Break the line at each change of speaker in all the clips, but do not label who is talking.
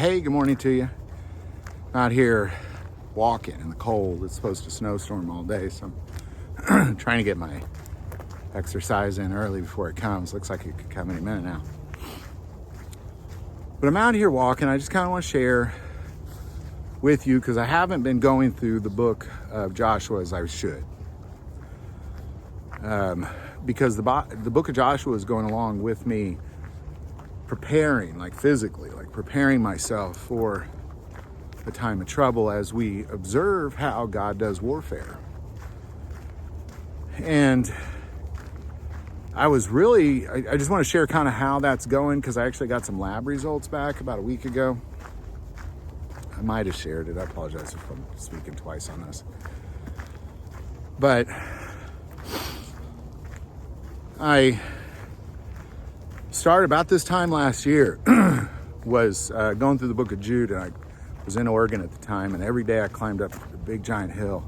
Hey, good morning to you. Out here walking in the cold. It's supposed to snowstorm all day, so I'm trying to get my exercise in early before it comes. Looks like it could come any minute now. But I'm out here walking. I just kind of want to share with you because I haven't been going through the book of Joshua as I should. Because the book of Joshua is going along with me preparing, like physically, like preparing myself for a time of trouble as we observe how God does warfare. And I just want to share kind of how that's going because I actually got some lab results back about a week ago. I might have shared it. I apologize if I'm speaking twice on this. But I started about this time last year, was going through the book of Jude, and I was in Oregon at the time, and every day I climbed up a big giant hill.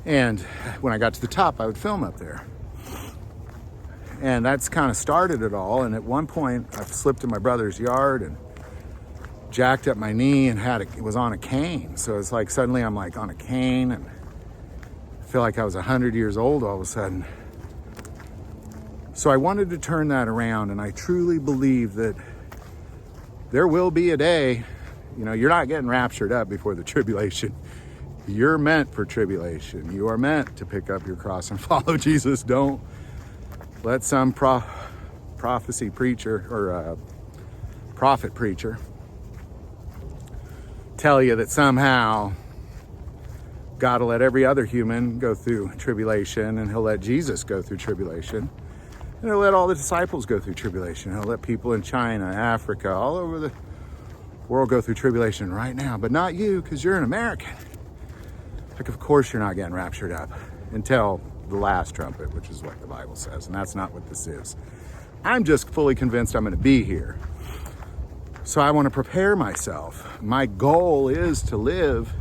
And when I got to the top, I would film up there. And that's kind of started it all. And at one point, I slipped in my brother's yard and jacked up my knee and it was on a cane. So it's like suddenly I'm like on a cane and I feel like I was 100 years old all of a sudden. So I wanted to turn that around, and I truly believe that there will be a day, you're not getting raptured up before the tribulation. You're meant for tribulation. You are meant to pick up your cross and follow Jesus. Don't let some prophecy preacher or prophet preacher tell you that somehow God will let every other human go through tribulation, and he'll let Jesus go through tribulation. And he'll let all the disciples go through tribulation. He'll let people in China, Africa, all over the world go through tribulation right now. But not you, because you're an American. Like, of course you're not getting raptured up until the last trumpet, which is what the Bible says. And that's not what this is. I'm just fully convinced I'm going to be here. So I want to prepare myself. My goal is to live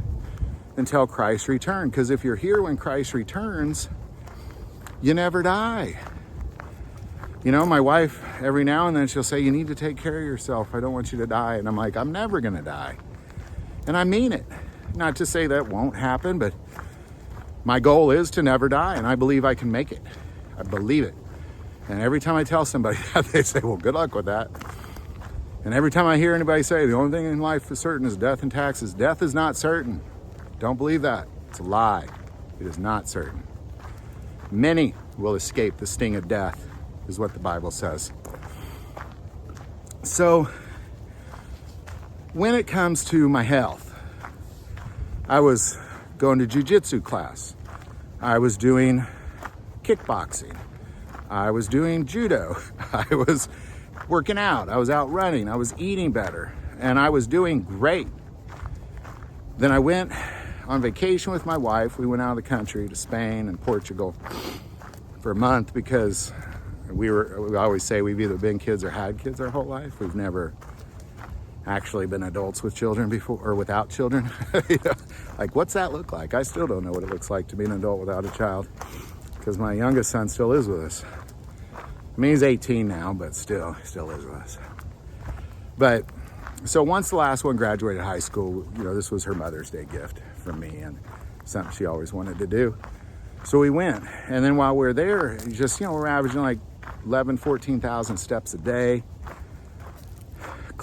until Christ returns. Because if you're here when Christ returns, you never die. My wife, every now and then she'll say, you need to take care of yourself. I don't want you to die. And I'm like, I'm never going to die. And I mean it. Not to say that won't happen, but my goal is to never die. And I believe I can make it. I believe it. And every time I tell somebody that, they say, well, good luck with that. And every time I hear anybody say, the only thing in life is certain is death and taxes. Death is not certain. Don't believe that. It's a lie. It is not certain. Many will escape the sting of death, is what the Bible says. So when it comes to my health, I was going to jiu-jitsu class. I was doing kickboxing. I was doing judo. I was working out. I was out running. I was eating better. And I was doing great. Then I went on vacation with my wife. We went out of the country to Spain and Portugal for a month because we always say we've either been kids or had kids our whole life. We've never actually been adults with children before, or without children. Like, what's that look like? I still don't know what it looks like to be an adult without a child, because my youngest son still is with us. I mean, he's 18 now, but still is with us. But so once the last one graduated high school, this was her Mother's Day gift from me, and something she always wanted to do. So we went, and then while we were there, we're averaging like 14,000 steps a day,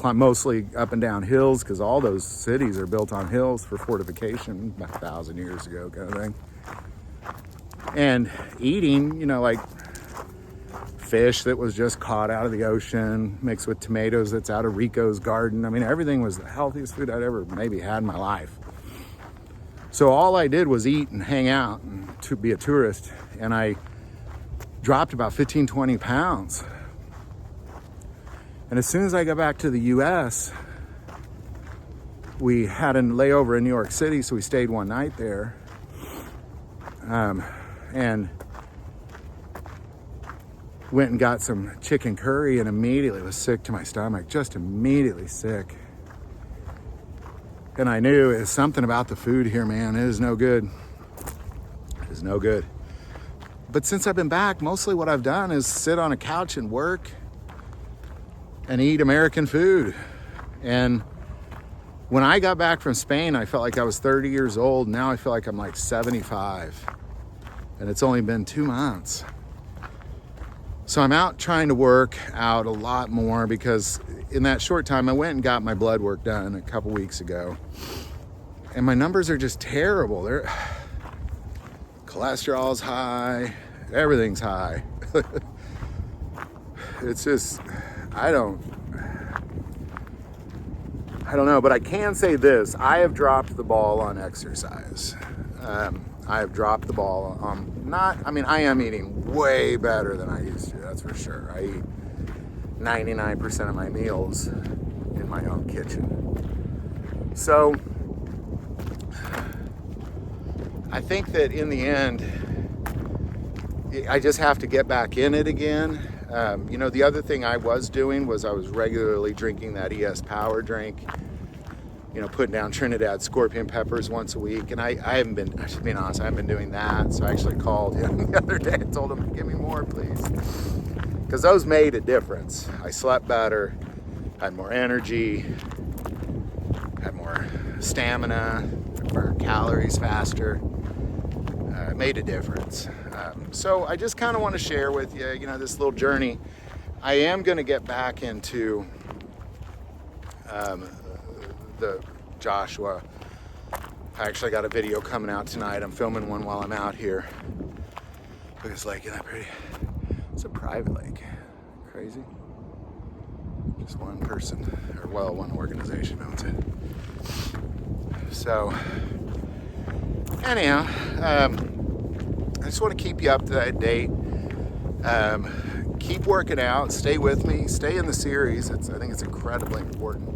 mostly up and down hills, because all those cities are built on hills for fortification about 1,000 years ago kind of thing. And eating, like fish that was just caught out of the ocean, mixed with tomatoes that's out of Rico's garden. I mean, everything was the healthiest food I'd ever maybe had in my life. So all I did was eat and hang out and to be a tourist. And I dropped about 15, 20 pounds. And as soon as I got back to the U.S., we had a layover in New York City, so we stayed one night there. And went and got some chicken curry and immediately was sick to my stomach, just immediately sick. And I knew it was something about the food here, man. It is no good. It is no good. But since I've been back, mostly what I've done is sit on a couch and work and eat American food. And when I got back from Spain, I felt like I was 30 years old. Now I feel like I'm like 75. And it's only been 2 months. So I'm out trying to work out a lot more because in that short time, I went and got my blood work done a couple weeks ago. And my numbers are just terrible. Cholesterol's high, everything's high. It's just, I don't know, but I can say this. I have dropped the ball on exercise. I have dropped the ball on I am eating way better than I used to, that's for sure. I eat 99% of my meals in my own kitchen. So I think that in the end, I just have to get back in it again. The other thing I was doing was I was regularly drinking that ES Power drink, putting down Trinidad scorpion peppers once a week. And I haven't been, I should be honest, I haven't been doing that. So I actually called him the other day and told him, give me more, please. Because those made a difference. I slept better, had more energy, had more stamina, burned calories faster. It made a difference. So I just kind of want to share with you, this little journey. I am going to get back into the Joshua. I actually got a video coming out tonight. I'm filming one while I'm out here. Look at this lake, isn't that pretty? It's a private lake. Crazy. Just one person, one organization owns it. So, anyhow, I just want to keep you up to date. Keep working out. Stay with me. Stay in the series. I think it's incredibly important.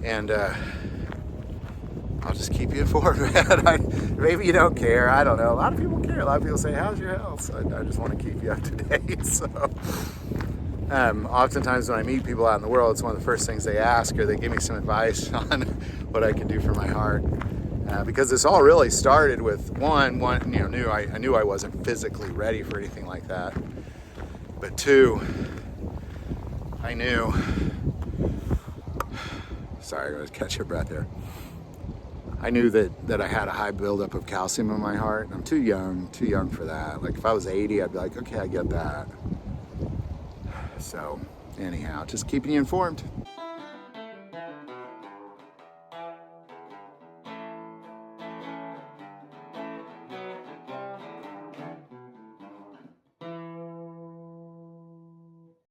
And I'll just keep you informed, man. Maybe you don't care. I don't know. A lot of people care. A lot of people say, how's your health? So I just want to keep you up to date. So oftentimes when I meet people out in the world, it's one of the first things they ask, or they give me some advice on what I can do for my heart. Because this all really started with I knew I wasn't physically ready for anything like that. But 2, I knew, sorry, I was catching your breath there. I knew that I had a high buildup of calcium in my heart. I'm too young for that. Like if I was 80, I'd be like, okay, I get that. So anyhow, just keeping you informed.